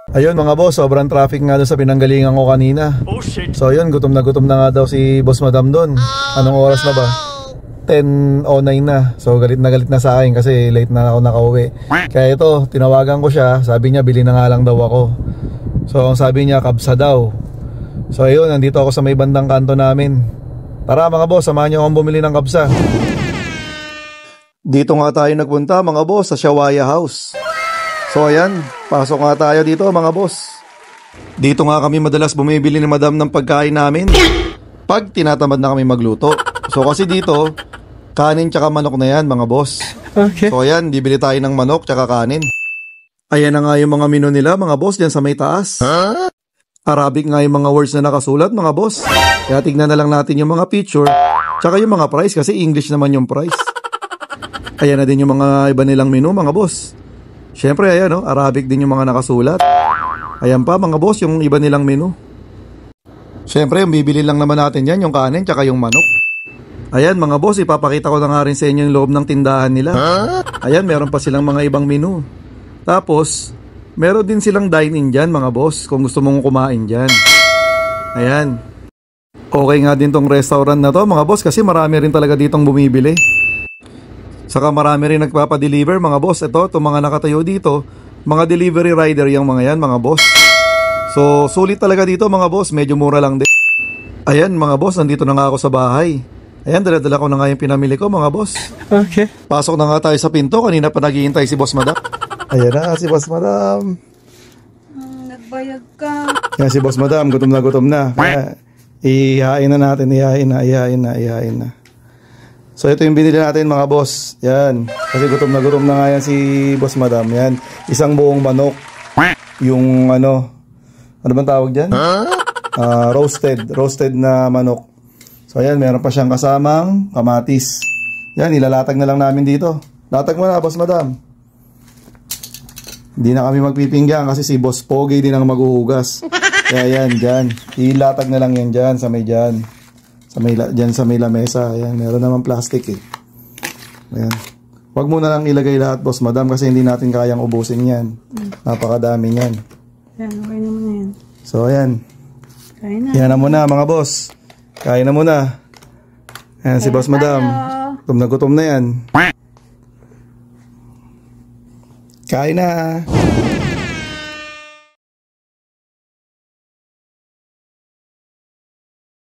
Ayun mga boss, sobrang traffic nga doon sa pinanggalingan ko kanina. So ayun, gutom na nga daw si Boss Madam doon. Anong oras na ba? 10:09 na. So galit na sa akin kasi late na ako nakauwi. Kaya ito, tinawagan ko siya. Sabi niya bili na nga lang daw ako. So ang sabi niya kabsa daw. So ayun, nandito ako sa may bandang kanto namin. Tara mga boss, samahan niyo akong bumili ng kabsa. Dito nga tayo nagpunta mga boss sa Shawaya House. So ayan, pasok nga tayo dito mga boss. Dito nga kami madalas bumibili ni Madam ng pagkain namin pag tinatamad na kami magluto. So kasi dito, kanin tsaka manok na yan mga boss. Okay. So ayan, bibili tayo ng manok tsaka kanin. Ayan na nga yung mga menu nila mga boss dyan sa may taas. Arabic nga yung mga words na nakasulat mga boss. Kaya tignan na lang natin yung mga picture tsaka yung mga price kasi English naman yung price. Ayan na din yung mga iba nilang menu mga boss. Syempre ayan no, Arabic din yung mga nakasulat. Ayan pa mga boss yung iba nilang menu. Syempre yung bibili lang naman natin yan, yung kanin tsaka yung manok. Ayan mga boss, ipapakita ko na nga rin sa inyo yung loob ng tindahan nila. Ayan, meron pa silang mga ibang menu. Tapos, meron din silang dine-in dyan mga boss kung gusto mong kumain dyan. Ayan. Okay nga din tong restaurant na to mga boss kasi marami rin talaga ditong bumibili. Saka marami rin nagpapadeliver mga boss. Ito, itong mga nakatayo dito, mga delivery rider yung mga yan mga boss. So, sulit talaga dito mga boss, medyo mura lang din. Ayan mga boss, nandito na nga ako sa bahay. Ayan, dala-dala ko na nga yung pinamili ko mga boss. Okay. Pasok na nga tayo sa pinto, kanina pa naghihintay si Boss Madam. Ayan na si Boss Madam. Nagbayag ka. Ayan si Boss Madam, gutom na. Kaya, ihain na natin, ihain na. So ito yung binili natin mga boss. Yan. Kasi gutom na nga yan si Boss Madam. Yan. Isang buong manok. Yung ano bang tawag dyan? Roasted na manok. So ayan, meron pa siyang kasamang kamatis. Yan, ilalatag na lang namin dito. Latag mo na Boss Madam. Hindi na kami magpipinggan kasi si Boss Pogi din ang maghuhugas. Kaya yan, dyan. Ilatag na lang yan dyan sa may dyan. Dyan sa may lamesa. Ayan, meron naman plastic eh. Ayan. Huwag mo na lang ilagay lahat Boss Madam kasi hindi natin kayang ubusin yan. Napakadami yan. Ayan, okay naman na yan. So ayan. Kain na. Yan na muna mga boss. Kain na muna. Ayan si Boss Madam. Gutom na yan. Kain na.